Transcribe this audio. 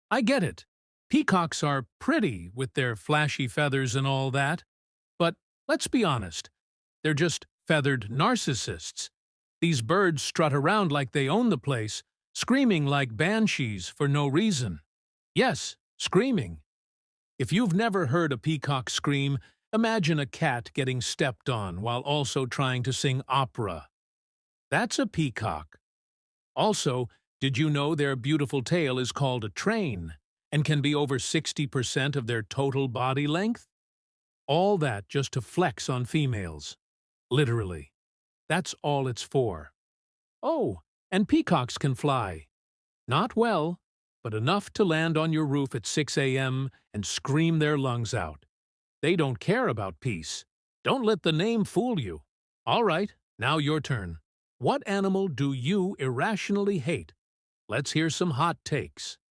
I get it. Peacocks are pretty with their flashy feathers and all that. But let's be honest, they're just feathered narcissists. These birds strut around like they own the place, screaming like banshees for no reason. Yes, screaming. If you've never heard a peacock scream, imagine a cat getting stepped on while also trying to sing opera. That's a peacock. Also, did you know their beautiful tail is called a train and can be over 60% of their total body length? All that just to flex on females. Literally. That's all it's for. Oh, and peacocks can fly. Not well, but enough to land on your roof at 6 a.m. and scream their lungs out. They don't care about peace. Don't let the name fool you. All right, now your turn. What animal do you irrationally hate? Let's hear some hot takes.